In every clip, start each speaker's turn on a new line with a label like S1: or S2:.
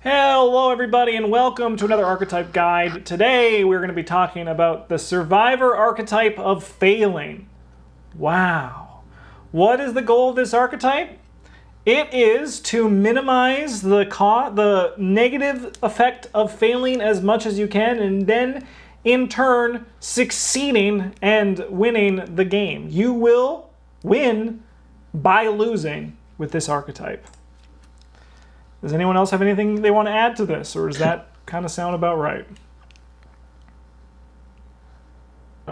S1: Hello, everybody, and welcome to another Archetype guide. Today, we're going to be talking about the Survivor archetype of failing. Wow. What is the goal of this archetype? It is to minimize the negative effect of failing as much as you can, and then, in turn, succeeding and winning the game. You will win by losing with this archetype. Does anyone else have anything they want to add to this, or does that kind of sound about right?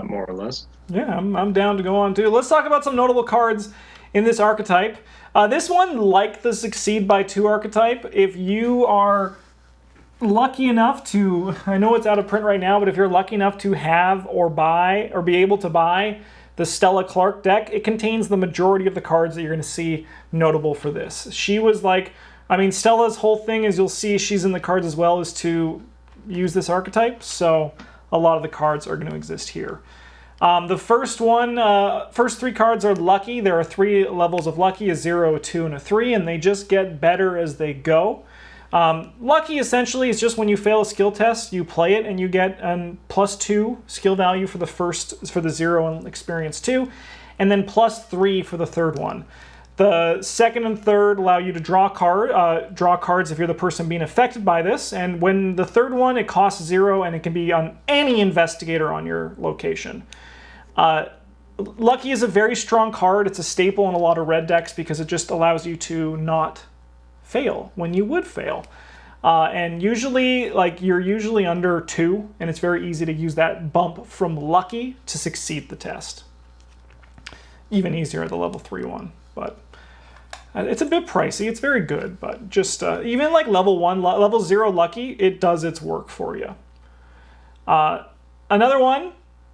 S2: More or less.
S1: Yeah, I'm down to go on too. Let's talk about some notable cards in this archetype. This one, like the Succeed by 2 archetype, if you are lucky enough to, I know it's out of print right now, but if you're lucky enough to have or buy or be able to buy the Stella Clark deck, it contains the majority of the cards that you're going to see notable for this. She was like, Stella's whole thing, as you'll see, she's in the cards as well, is to use this archetype, so a lot of the cards are going to exist here. The first 3 cards are lucky. There are 3 levels of lucky, a 0, a 2, and a 3, and they just get better as they go. Lucky, essentially, is just when you fail a skill test, you play it, and you get a +2 skill value for the 0 and experience 2, and then +3 for the third one. The second and third allow you to draw cards if you're the person being affected by this. And when the third one, it costs 0, and it can be on any investigator on your location. Lucky is a very strong card. It's a staple in a lot of red decks because it just allows you to not fail when you would fail. And usually, you're usually under 2, and it's very easy to use that bump from lucky to succeed the test. Even easier at the level 3 one, but it's a bit pricey. It's very good, but just even like level 1, level 0 lucky, it does its work for you. Another one,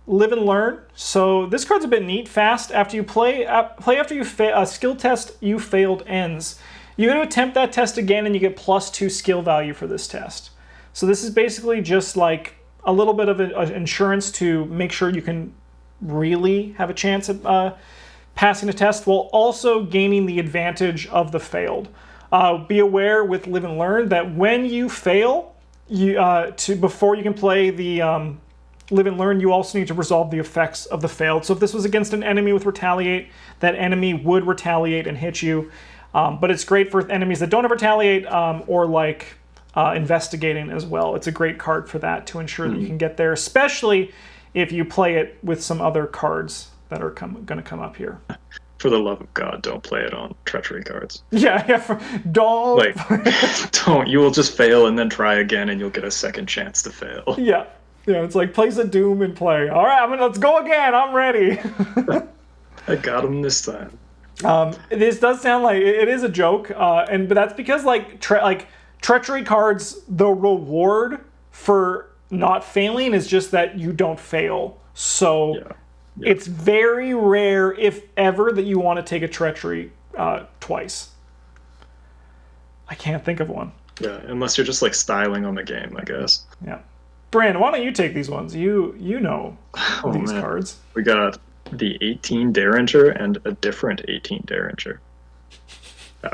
S1: Live and Learn. So this card's a bit neat. Fast after you play after you a skill test you failed ends. You got to attempt that test again, and you get +2 skill value for this test. So this is basically just like a little bit of insurance to make sure you can really have a chance at passing a test while also gaining the advantage of the failed. Be aware with Live and Learn that when you fail, before you can play the Live and Learn, you also need to resolve the effects of the failed. So if this was against an enemy with Retaliate, that enemy would retaliate and hit you. But it's great for enemies that don't have Retaliate or investigating as well. It's a great card for that to ensure that you can get there, especially if you play it with some other cards that are going to come up here.
S2: For the love of God, don't play it on treachery cards.
S1: Yeah, don't.
S2: Don't. You will just fail and then try again, and you'll get a second chance to fail.
S1: Yeah, it's like place a doom and play. All right, let's go again. I'm ready.
S2: I got him this time.
S1: This does sound like it is a joke, but that's because treachery cards, the reward for not failing is just that you don't fail. So. Yeah. Yep. It's very rare, if ever, that you want to take a treachery twice. I can't think of one.
S2: Yeah, unless you're just styling on the game, I guess.
S1: Yeah. Brandon, why don't you take these ones? You know these cards.
S2: We got the 18 Derringer and a different 18 Derringer.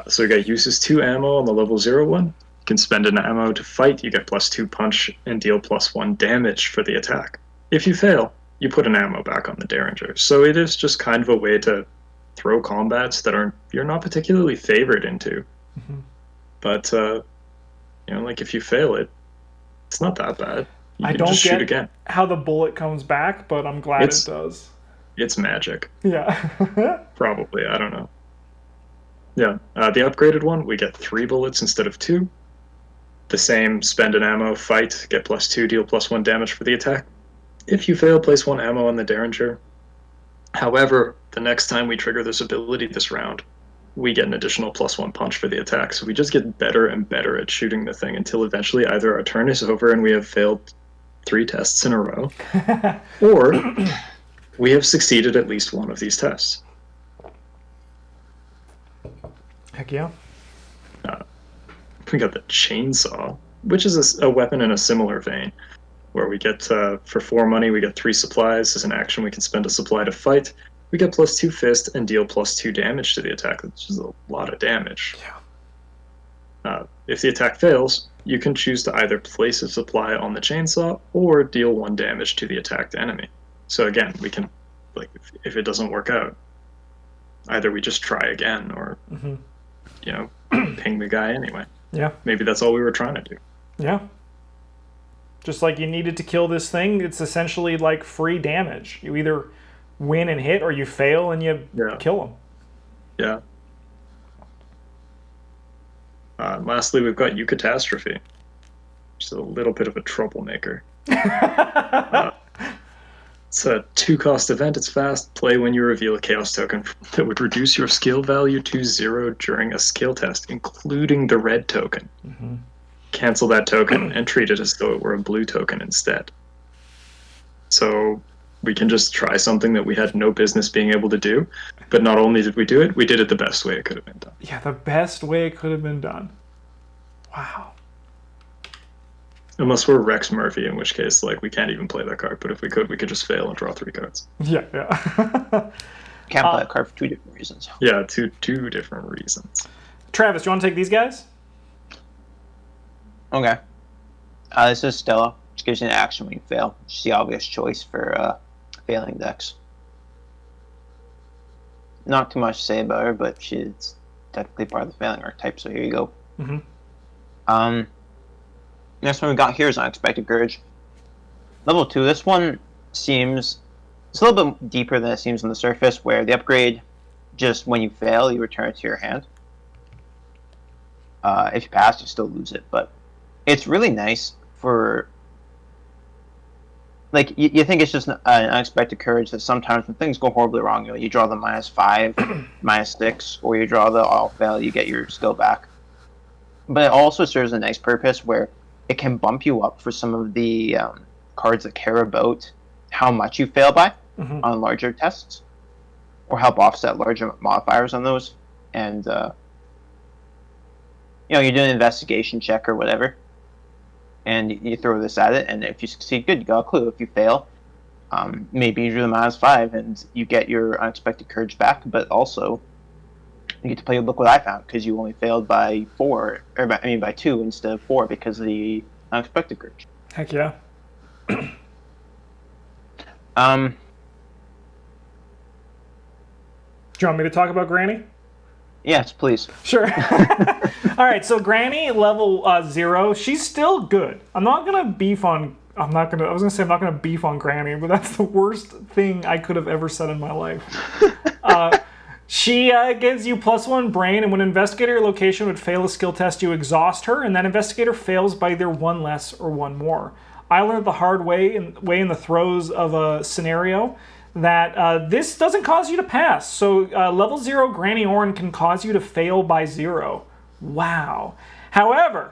S2: So we got uses 2 ammo on the level 0 one. You can spend an ammo to fight. You get +2 punch and deal +1 damage for the attack. If you fail, you put an ammo back on the Derringer. So it is just kind of a way to throw combats that you're not particularly favored into. Mm-hmm. But, if you fail it, it's not that bad.
S1: I don't just shoot again. How the bullet comes back, but I'm glad it does.
S2: It's magic.
S1: Yeah.
S2: Probably, I don't know. Yeah, the upgraded one, we get 3 bullets instead of 2. The same, spend an ammo, fight, get +2, deal +1 damage for the attack. If you fail, place 1 ammo on the Derringer. However, the next time we trigger this ability this round, we get an additional +1 punch for the attack. So we just get better and better at shooting the thing until eventually either our turn is over and we have failed 3 tests in a row, or we have succeeded at least one of these tests.
S1: Heck yeah.
S2: We got the Chainsaw, which is a weapon in a similar vein, where we get, for 4 money, we get 3 supplies. As an action, we can spend a supply to fight. We get +2 fist and deal +2 damage to the attack, which is a lot of damage.
S1: Yeah.
S2: If the attack fails, you can choose to either place a supply on the chainsaw or deal 1 damage to the attacked enemy. So again, we can, like, if it doesn't work out, either we just try again or, you know, ping the guy anyway.
S1: Yeah.
S2: Maybe that's all we were trying to do.
S1: Yeah. Just like you needed to kill this thing, it's essentially like free damage. You either win and hit or you fail and you kill him.
S2: Yeah. Lastly, we've got you catastrophe. Just a little bit of a troublemaker. It's a 2-cost event. It's fast. Play when you reveal a chaos token that would reduce your skill value to 0 during a skill test, including the red token. Cancel that token and treat it as though it were a blue token instead. So we can just try something that we had no business being able to do, but not only did we do it, we did it the best way it could have been done.
S1: Yeah, the best way it could have been done. Wow.
S2: Unless we're Rex Murphy, in which case, like, we can't even play that card, but if we could just fail and draw 3 cards.
S1: Yeah.
S3: Can't play that card for 2 different reasons.
S2: Yeah, two different reasons.
S1: Travis, you want to take these guys?
S3: Okay. This is Stella. Just gives you an action when you fail. Just the obvious choice for failing decks. Not too much to say about her, but she's technically part of the failing archetype, so here you go. Next one we got here is Unexpected Courage. Level 2, this one seems... It's a little bit deeper than it seems on the surface, where the upgrade, just when you fail, you return it to your hand. If you pass, you still lose it, but it's really nice for... Like, you think it's just an Unexpected Courage that sometimes when things go horribly wrong, you draw the -5, -6, or you draw the all fail, you get your skill back. But it also serves a nice purpose where it can bump you up for some of the cards that care about how much you fail by on larger tests, or help offset larger modifiers on those. And you're doing an investigation check or whatever, and you throw this at it, and if you succeed, good, you got a clue. If you fail, maybe you drew the -5 and you get your Unexpected Courage back, but also you get to play Look What I Found because you only failed by 4, or by 2 instead of 4 because of the Unexpected Courage.
S1: Heck yeah.
S3: Um.
S1: Do you want me to talk about Granny?
S3: Yes, please.
S1: Sure. All right, so Granny, level 0, she's still good. I was gonna beef on Granny, but that's the worst thing I could have ever said in my life. She gives you +1 brain, and when an investigator location would fail a skill test, you exhaust her, and that investigator fails by either 1 less or 1 more. I learned the hard way in the throes of a scenario that this doesn't cause you to pass. So level 0 Granny Orne can cause you to fail by 0. Wow. However,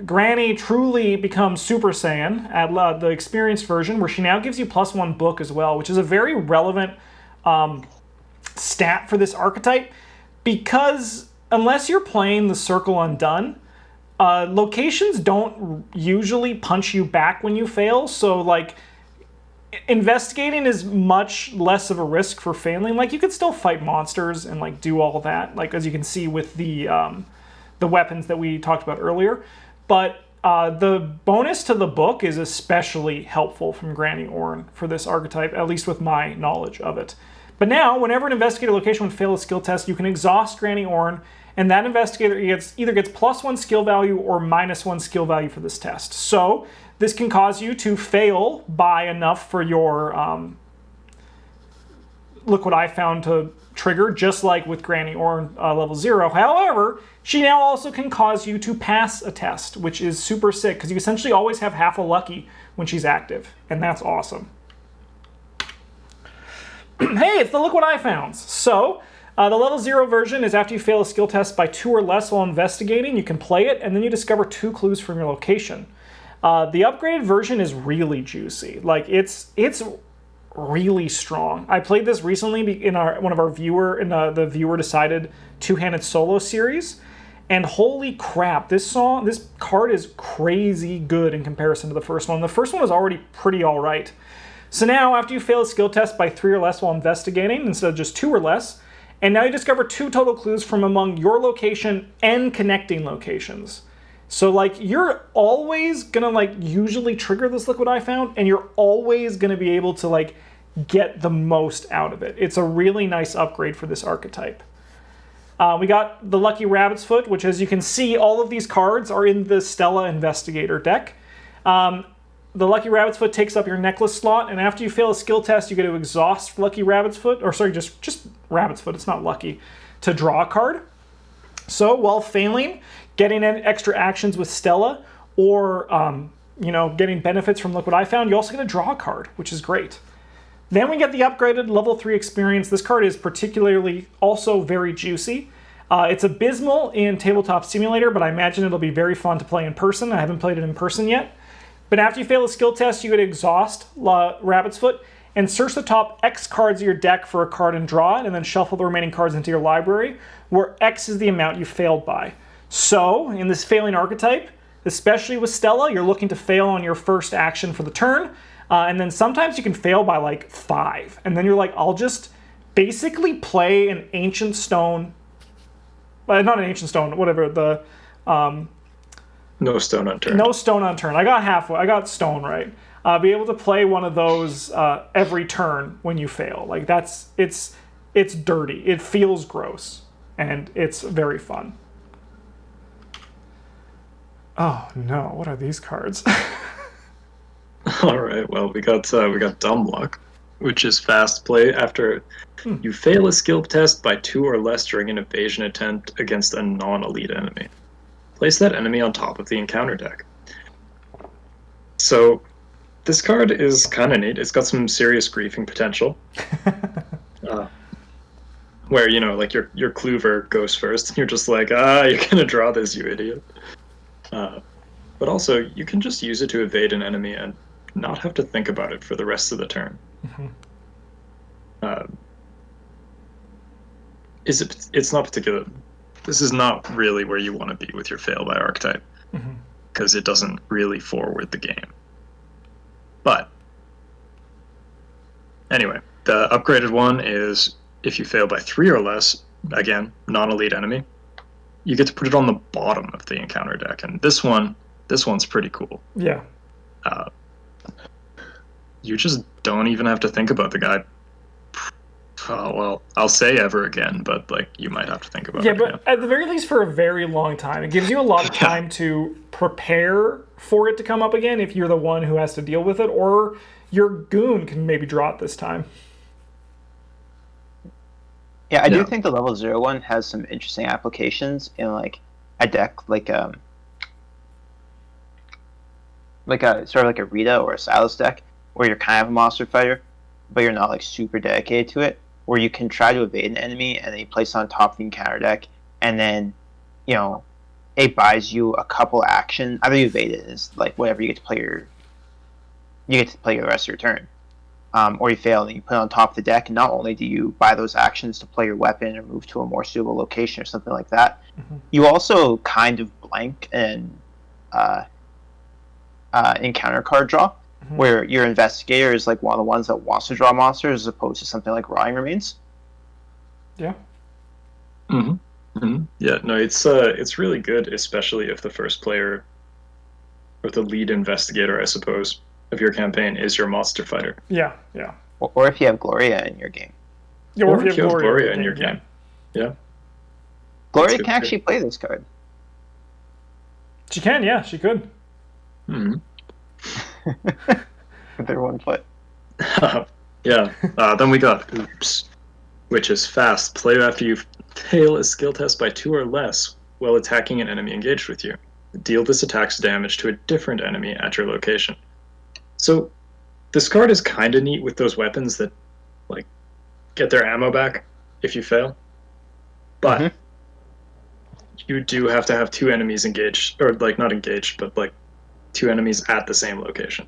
S1: Granny truly becomes Super Saiyan at the experienced version, where she now gives you +1 book as well, which is a very relevant stat for this archetype, because unless you're playing the Circle Undone, locations don't usually punch you back when you fail. So, like, investigating is much less of a risk for failing. Like, you could still fight monsters and, like, do all that, like, as you can see with the weapons that we talked about earlier. But the bonus to the book is especially helpful from Granny Orne for this archetype, at least with my knowledge of it. But now, whenever an investigator location would fail a skill test, you can exhaust Granny Orne, and that investigator either gets +1 skill value or -1 skill value for this test. So this can cause you to fail by enough for your Look What I Found to trigger, just like with Granny Orne level 0. However, she now also can cause you to pass a test, which is super sick, because you essentially always have half a lucky when she's active, and that's awesome. Hey, it's the Look What I Found. So, the level 0 version is after you fail a skill test by 2 or less while investigating, you can play it, and then you discover 2 clues from your location. The upgraded version is really juicy. Like, it's really strong. I played this recently in the Viewer Decided Two-Handed Solo series, and holy crap, this card is crazy good in comparison to the first one. The first one was already pretty alright. So now, after you fail a skill test by 3 or less while investigating, instead of just 2 or less, and now you discover 2 total clues from among your location and connecting locations. So like you're always gonna like usually trigger this liquid I found, and you're always gonna be able to like get the most out of it. It's a really nice upgrade for this archetype. We got the Lucky Rabbit's Foot, which as you can see, all of these cards are in the Stella Investigator deck. The Lucky Rabbit's Foot takes up your necklace slot, and after you fail a skill test, you get to exhaust Lucky Rabbit's Foot, or sorry, just Rabbit's Foot, it's not lucky, to draw a card. So while failing, getting extra actions with Stella, or getting benefits from Look What I Found, you're also going to draw a card, which is great. Then we get the upgraded level 3 experience. This card is particularly also very juicy. It's abysmal in Tabletop Simulator, but I imagine it'll be very fun to play in person. I haven't played it in person yet. But after you fail a skill test, you get to exhaust Rabbit's Foot and search the top X cards of your deck for a card and draw it, and then shuffle the remaining cards into your library, where X is the amount you failed by. So, in this failing archetype, especially with Stella, you're looking to fail on your first action for the turn, and then sometimes you can fail by like 5. And then you're like, I'll just basically play an Ancient Stone, not an Ancient Stone, whatever, the...
S2: No stone unturned.
S1: No stone unturned. I got halfway. I got stone right. Be able to play one of those every turn when you fail. Like it's dirty. It feels gross, and it's very fun. Oh no! What are these cards?
S2: All right. Well, we got Dumb Luck, which is fast play after you fail a skill test by 2 or less during an evasion attempt against a non-elite enemy. Place that enemy on top of the encounter deck. So, this card is kind of neat. It's got some serious griefing potential. Where, like your Clover goes first, and you're just like, you're gonna draw this, you idiot. But also, you can just use it to evade an enemy and not have to think about it for the rest of the turn. Mm-hmm. It's not particular. This is not really where you want to be with your fail by archetype, because it doesn't really forward the game. But anyway, the upgraded one is if you fail by 3 or less, again, non-elite enemy, you get to put it on the bottom of the encounter deck, and this one's pretty cool.
S1: Yeah.
S2: You just don't even have to think about the guy. Oh, well, I'll say ever again, but like you might have to think about it.
S1: Yeah, but at the very least for a very long time. It gives you a lot of time to prepare for it to come up again if you're the one who has to deal with it, or your goon can maybe draw it this time.
S3: Yeah, I do think the level 0 one has some interesting applications in like a deck like a sort of like a Rita or a Silas deck, where you're kind of a monster fighter, but you're not like super dedicated to it, where you can try to evade an enemy and then you place it on top of the encounter deck, and then it buys you a couple action. Either you evade it, is like whatever, you get to play the rest of your turn, or you fail and you put it on top of the deck, and not only do you buy those actions to play your weapon or move to a more suitable location or something like that, you also kind of blank and encounter card draw, where your investigator is like one of the ones that wants to draw monsters as opposed to something like Rotting Remains.
S1: Yeah.
S2: Yeah, no, it's really good, especially if the first player, or the lead investigator, I suppose, of your campaign is your monster fighter.
S1: Yeah.
S3: Or if you have Gloria in your game.
S1: Yeah,
S2: or if you have Gloria in your game. Yeah.
S3: Gloria can actually play this card.
S1: She can, yeah, she could.
S3: With their 1 foot.
S2: Yeah. Then we got Oops, which is fast. Play after you fail a skill test by 2 or less while attacking an enemy engaged with you. Deal this attack's damage to a different enemy at your location. So, this card is kind of neat with those weapons that, like, get their ammo back if you fail. But you do have to have 2 enemies engaged, or, like, not engaged, but, like, 2 enemies at the same location,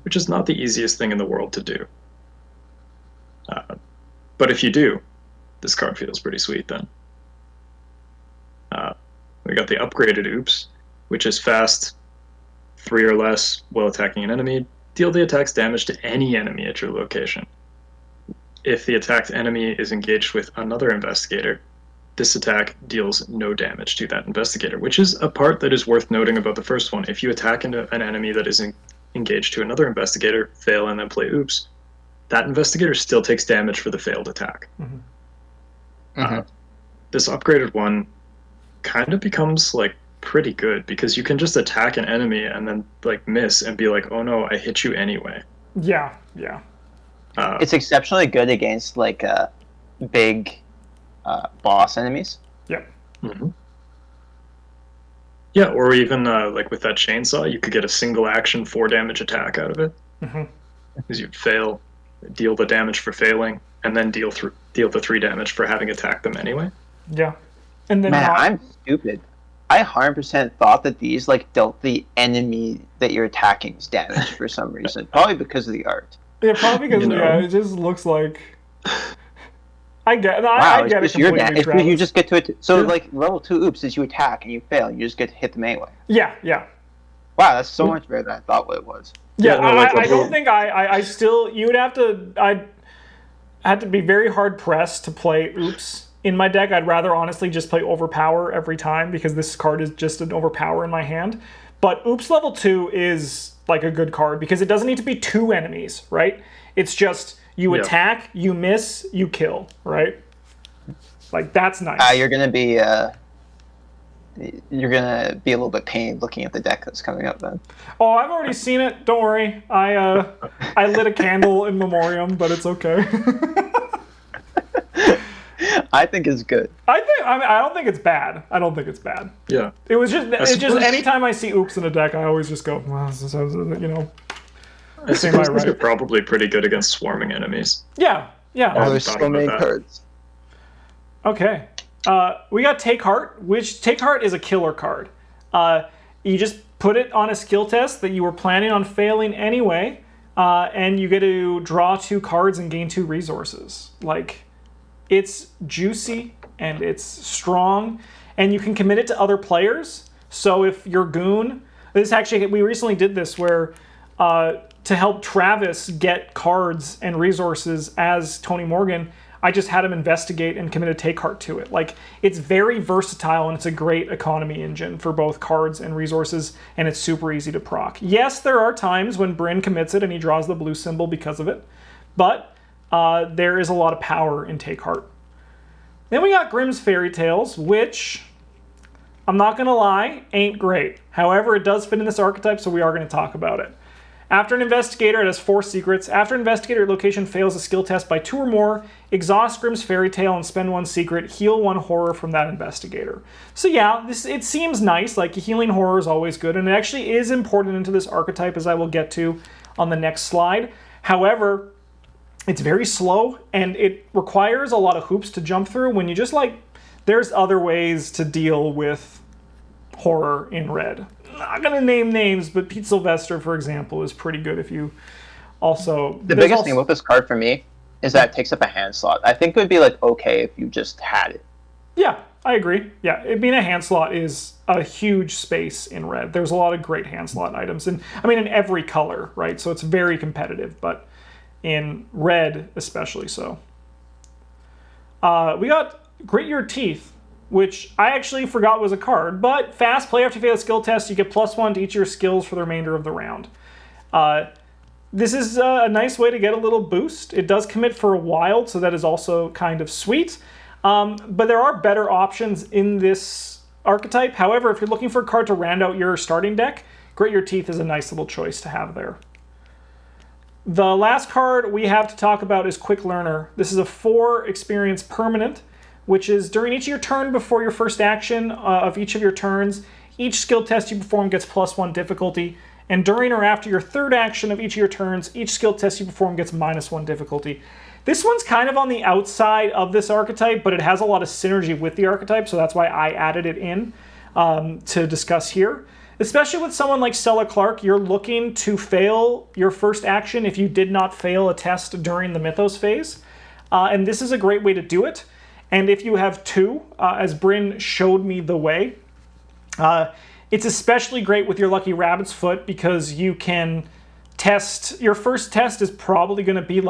S2: which is not the easiest thing in the world to do. But if you do, this card feels pretty sweet then. We got the upgraded Oops, which is fast, 3 or less while attacking an enemy. Deal the attack's damage to any enemy at your location. If the attacked enemy is engaged with another investigator, this attack deals no damage to that investigator, which is a part that is worth noting about the first one. If you attack into an enemy that is engaged to another investigator, fail, and then play oops, that investigator still takes damage for the failed attack. This upgraded one kind of becomes like pretty good because you can just attack an enemy and then like miss and be like, oh no, I hit you anyway.
S1: Yeah.
S3: It's exceptionally good against like big boss enemies.
S1: Yep.
S2: Yeah, or even like with that chainsaw, you could get a single action 4 damage attack out of it. Because you'd fail, deal the damage for failing, and then deal the 3 damage for having attacked them anyway.
S1: Yeah. And then
S3: Man, I'm stupid. I 100% thought that these like dealt the enemy that you're attacking damage for some reason. Probably because of the art.
S1: Yeah, probably because it just looks like. I get.
S3: Wow,
S1: I get it
S3: it's your
S1: completely.
S3: damage. You just get to it. So like level 2 oops is you attack and you fail. And you just get to hit them anyway.
S1: Yeah.
S3: Wow, that's so much better than I thought it was.
S1: Yeah,
S2: no, like
S1: I don't think I still. You would have to. I had to be very hard pressed to play oops in my deck. I'd rather honestly just play overpower every time because this card is just an overpower in my hand. But oops level 2 is like a good card because it doesn't need to be 2 enemies, right? It's just you attack, you miss, you kill, right? Like that's nice.
S3: You're gonna be a little bit pained looking at the deck that's coming up then.
S1: Oh, I've already seen it. Don't worry. I lit a candle in memoriam, but it's okay.
S3: I think it's good.
S1: I don't think it's bad. I don't think it's bad.
S2: Yeah.
S1: It's just anytime I see oops in a deck, I always just go, well,
S2: I suppose these are probably pretty good against swarming enemies.
S1: Yeah.
S3: Oh, there's so many cards.
S1: Okay. We got Take Heart, which Take Heart is a killer card. You just put it on a skill test that you were planning on failing anyway, and you get to draw 2 cards and gain 2 resources. Like, it's juicy and it's strong, and you can commit it to other players. So if your goon, we recently did this where to help Travis get cards and resources as Tony Morgan, I just had him investigate and commit a Take Heart to it. Like, it's very versatile and it's a great economy engine for both cards and resources, and it's super easy to proc. Yes, there are times when Bryn commits it and he draws the blue symbol because of it, but there is a lot of power in Take Heart. Then we got Grimm's Fairy Tales, which, I'm not going to lie, ain't great. However, it does fit in this archetype, so we are going to talk about it. After an investigator, it has 4 secrets. After an investigator location fails a skill test by 2 or more, exhaust Grimm's Fairy Tale and spend 1 secret, heal 1 horror from that investigator. So yeah, it seems nice, like healing horror is always good, and it actually is important into this archetype, as I will get to on the next slide. However, it's very slow, and it requires a lot of hoops to jump through when you just there's other ways to deal with horror in red. I'm not going to name names, but Pete Sylvester, for example, is pretty good if you also...
S3: The biggest thing with this card for me is that it takes up a hand slot. I think it would be okay if you just had it.
S1: Yeah, I agree. Yeah, it being a hand slot is a huge space in red. There's a lot of great hand slot items, and in every color, right? So it's very competitive, but in red especially so. We got Grit Your Teeth, which I actually forgot was a card, but fast play after you fail a skill test, you get +1 to each of your skills for the remainder of the round. This is a nice way to get a little boost. It does commit for a while, so that is also kind of sweet. But there are better options in this archetype. However, if you're looking for a card to round out your starting deck, Grit Your Teeth is a nice little choice to have there. The last card we have to talk about is Quick Learner. This is a 4 experience permanent, which is during each of your turn before your first action of each of your turns, each skill test you perform gets +1 difficulty, and during or after your third action of each of your turns, each skill test you perform gets -1 difficulty. This one's kind of on the outside of this archetype, but it has a lot of synergy with the archetype, so that's why I added it in to discuss here. Especially with someone like Stella Clark, you're looking to fail your first action if you did not fail a test during the Mythos phase. And this is a great way to do it. And if you have 2, as Bryn showed me the way, it's especially great with your Lucky Rabbit's Foot because you can test, your first test is probably going to be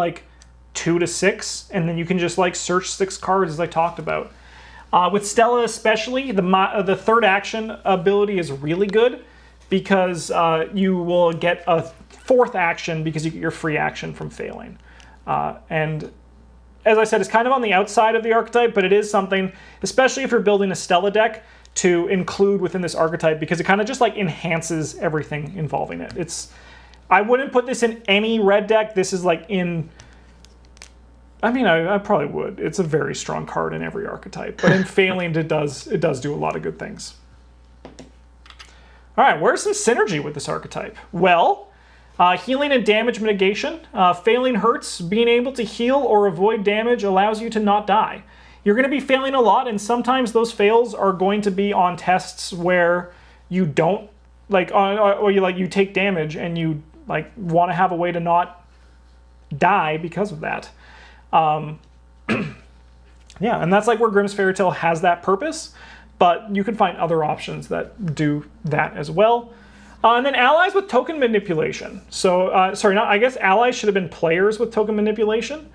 S1: 2 to 6, and then you can just search 6 cards as I talked about. With Stella especially, the third action ability is really good because you will get a fourth action because you get your free action from failing. And as I said, it's kind of on the outside of the archetype, but it is something, especially if you're building a Stella deck, to include within this archetype because it kind of just like enhances everything involving it. I wouldn't put this in any red deck. This is like in... I mean, I probably would. It's a very strong card in every archetype. But in failing, it does do a lot of good things. All right, where's some synergy with this archetype? Well, healing and damage mitigation. Failing hurts. Being able to heal or avoid damage allows you to not die. You're going to be failing a lot, and sometimes those fails are going to be on tests where you don't, or you take damage and you want to have a way to not die because of that. Yeah, and that's where Grimm's Fairy Tale has that purpose, but you can find other options that do that as well. And then allies with token manipulation. So, I guess allies should have been players with token manipulation,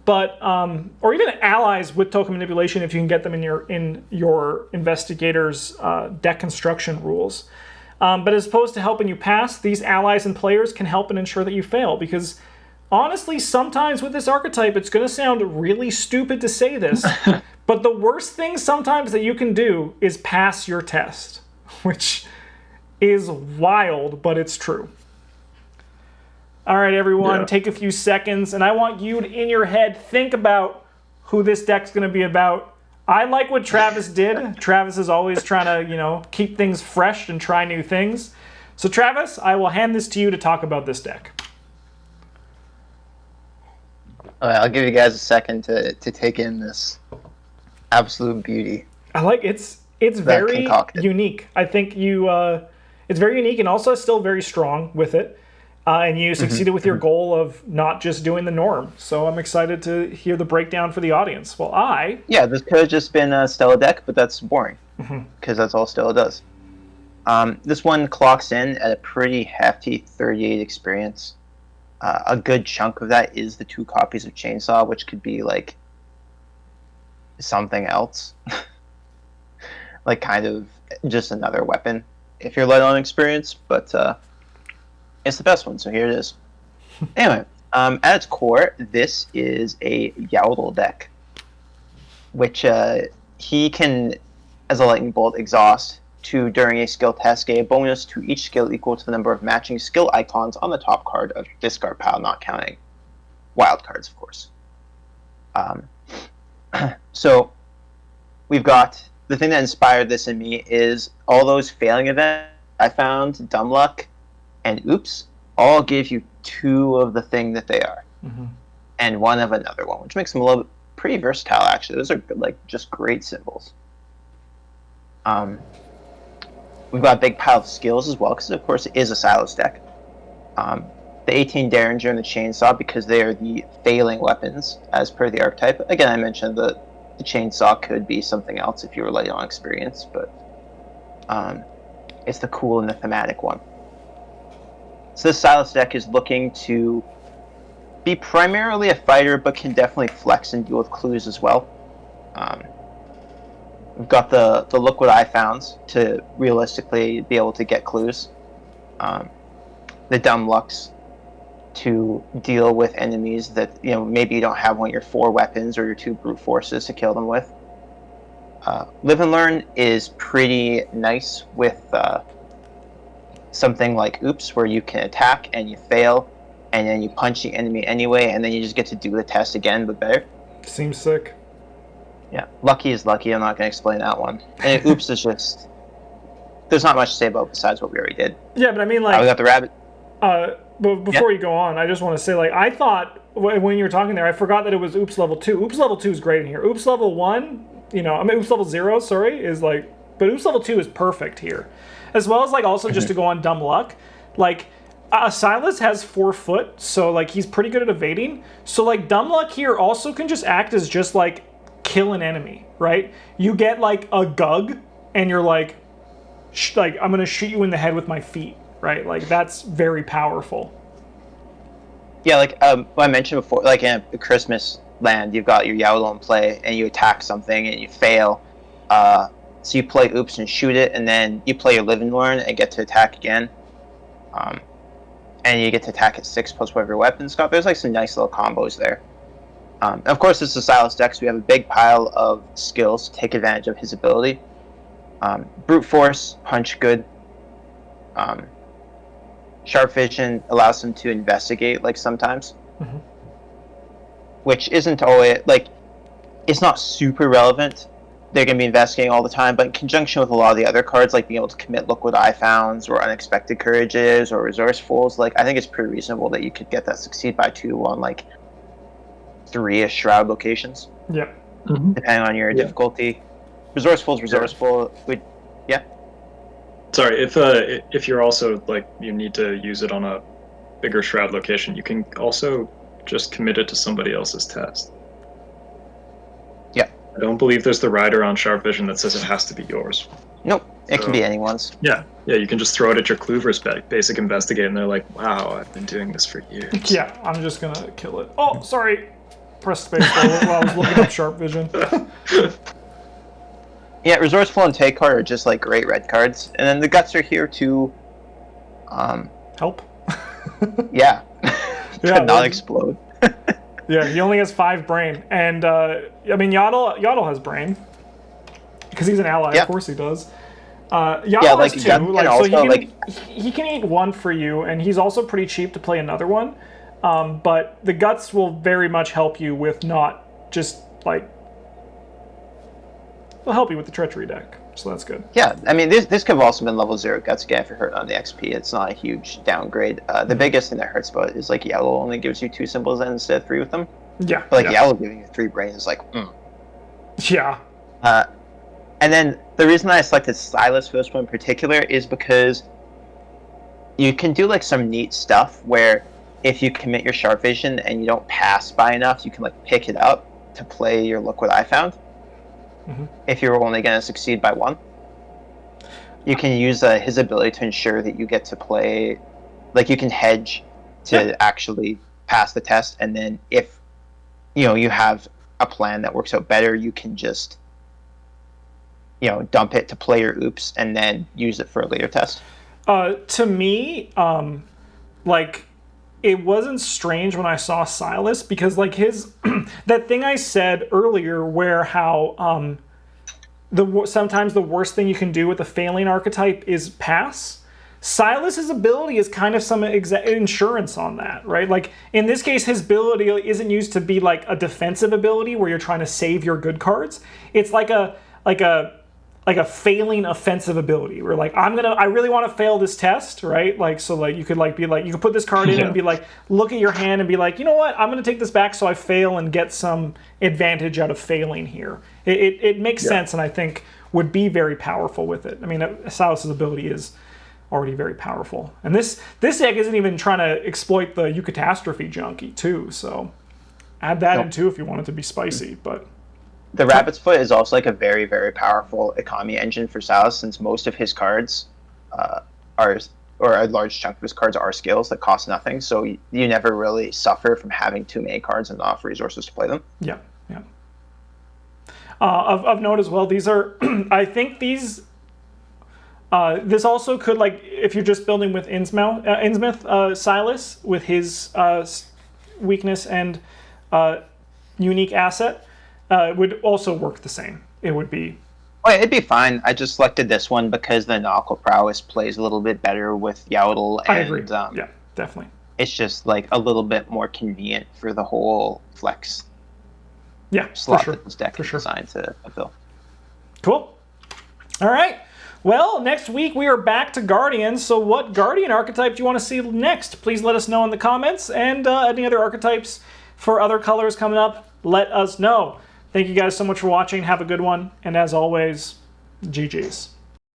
S1: but or even allies with token manipulation if you can get them in your investigator's deck construction rules. But as opposed to helping you pass, these allies and players can help and ensure that you fail because. Honestly, sometimes with this archetype, it's going to sound really stupid to say this, but the worst thing sometimes that you can do is pass your test, which is wild, but it's true. All right, everyone, Take a few seconds, and I want you to, in your head, think about who this deck's going to be about. I like what Travis did. Travis is always trying to, keep things fresh and try new things. So, Travis, I will hand this to you to talk about this deck.
S3: I'll give you guys a second to take in this absolute beauty.
S1: I like it's very unique. I think it's very unique and also still very strong with it. And you succeeded with your goal of not just doing the norm. So I'm excited to hear the breakdown for the audience. Well,
S3: this could have just been a Stella deck, but that's boring because that's all Stella does. This one clocks in at a pretty hefty 38 experience. A good chunk of that is the 2 copies of Chainsaw, which could be something else. Kind of just another weapon if you're light on experience, but it's the best one, so here it is. Anyway, at its core, this is a Yaudle deck, which he can, as a lightning bolt, exhaust to, during a skill test, get a bonus to each skill equal to the number of matching skill icons on the top card of discard pile, not counting wild cards, of course. So we've got the thing that inspired this in me is all those failing events I found, Dumb Luck and Oops, all give you 2 of the thing that they are, and 1 of another one, which makes them a little bit pretty versatile. Actually, those are just great symbols. We've got a big pile of skills as well, because of course it is a Silas deck. The 18 Derringer and the Chainsaw, because they are the failing weapons, as per the archetype. Again, I mentioned the Chainsaw could be something else if you were light on experience, but it's the cool and the thematic one. So this Silas deck is looking to be primarily a fighter, but can definitely flex and deal with clues as well. We've got the look what I found to realistically be able to get clues. The Dumb Lucks to deal with enemies that maybe you don't have one of your 4 weapons or your 2 brute forces to kill them with. Live and Learn is pretty nice with something like Oops, where you can attack and you fail, and then you punch the enemy anyway, and then you just get to do the test again, but better.
S1: Seems sick.
S3: Yeah, Lucky is Lucky. I'm not going to explain that one. And Oops is just... There's not much to say about besides what we already did.
S1: Yeah, but I mean,
S3: we got the rabbit.
S1: But before you go on, I just want to say, I thought, when you were talking there, I forgot that it was Oops level 2. Oops level 2 is great in here. Oops level 1, Oops level 0, sorry, is but Oops level 2 is perfect here. As well as, also just to go on Dumb Luck, Silas has 4 foot, so, he's pretty good at evading. So, Dumb Luck here also can just act as just, kill an enemy, right? You get, a Gug, and you're I'm going to shoot you in the head with my feet, right? That's very powerful.
S3: Yeah, what I mentioned before, in a Christmas land, you've got your Yaudle in play, and you attack something, and you fail, So you play Oops and shoot it, and then you play your Live and Learn and get to attack again. And you get to attack at 6 plus whatever your weapon's got. There's like some nice little combos there. Of course, it's a Silas deck, so we have a big pile of skills to take advantage of his ability. Brute Force, Punch, good. Sharp Vision allows him to investigate, like, sometimes.
S1: Mm-hmm.
S3: Which isn't always, like, it's not super relevant. They're going to be investigating all the time, but in conjunction with a lot of the other cards, like being able to commit Look What I Founds, or Unexpected Courages, or Resourcefuls, like, I think it's pretty reasonable that you could get that Succeed by 2 on, like, 3-ish Shroud locations.
S1: Yeah.
S2: Mm-hmm.
S3: Depending on your difficulty. Resourceful is resourceful. Yeah.
S2: Sorry, if you're also, like, you need to use it on a bigger Shroud location, you can also just commit it to somebody else's test.
S3: Yeah.
S2: I don't believe there's the rider on Sharp Vision that says it has to be yours.
S3: Nope. It can be anyone's.
S2: Yeah, you can just throw it at your Clover's basic investigate, and they're like, wow, I've been doing this for years.
S1: Yeah, I'm just gonna kill it. Oh, sorry. Press space while I was looking up Sharp Vision.
S3: Yeah, Resourceful and Take Card are just like great red cards. And then the Guts are here to
S1: help.
S3: Yeah.
S1: Yeah,
S3: to not explode.
S1: Yeah, he only has 5 brain. And I mean Yaddle has brain. Because he's an ally, of course he does. Yaddle has 2, he can eat 1 for you, and he's also pretty cheap to play another one. But the Guts will very much help you with not just, like... They'll help you with the Treachery deck, so that's good.
S3: Yeah, I mean, this could have also been level 0 Guts again if you're hurt on the XP. It's not a huge downgrade. The biggest thing that hurts about it is, like, Yellow only gives you 2 symbols instead of 3 with them.
S1: Yeah.
S3: But, like, Yellow giving you 3 brain is like,
S1: Yeah.
S3: And then the reason I selected Silas for this one in particular is because you can do, like, some neat stuff where if you commit your Sharp Vision and you don't pass by enough, you can, like, pick it up to play your Look What I Found. Mm-hmm. If you're only going to succeed by 1. You can use his ability to ensure that you get to play, like, you can hedge to actually pass the test, and then if, you have a plan that works out better, you can just, dump it to play your Oops and then use it for a later test.
S1: To me, like... It wasn't strange when I saw Silas because, like, his that thing I said earlier, where how sometimes the worst thing you can do with a failing archetype is pass. Silas's ability is kind of some insurance on that, right? Like in this case, his ability isn't used to be like a defensive ability where you're trying to save your good cards. It's like a failing offensive ability where like I really want to fail this test, right? Like so like you could like be like you could put this card in and be like look at your hand and be like, you know what, I'm gonna take this back so I fail and get some advantage out of failing here. It makes sense and I think would be very powerful with it. I mean Silas's ability is already very powerful. And this deck isn't even trying to exploit the catastrophe junkie too, so add that in too if you want it to be spicy, but
S3: the Rabbit's Foot is also like a very, very powerful economy engine for Silas, since most of his cards or a large chunk of his cards are skills that cost nothing. So you never really suffer from having too many cards and not enough resources to play them.
S1: Yeah. Of note as well, these are, I think these, this also could, like, if you're just building with Innsmouth Silas with his weakness and unique asset, would also work the same. It would be...
S3: Oh, yeah, it'd be fine. I just selected this one because the Nautical Prowess plays a little bit better with Yaddle.
S1: I agree. Yeah, definitely.
S3: It's just like a little bit more convenient for the whole flex slot that this deck is designed to fulfill.
S1: Cool. All right. Well, next week we are back to Guardians. So what Guardian archetype do you want to see next? Please let us know in the comments. And any other archetypes for other colors coming up, let us know. Thank you guys so much for watching. Have a good one. And as always, GG's.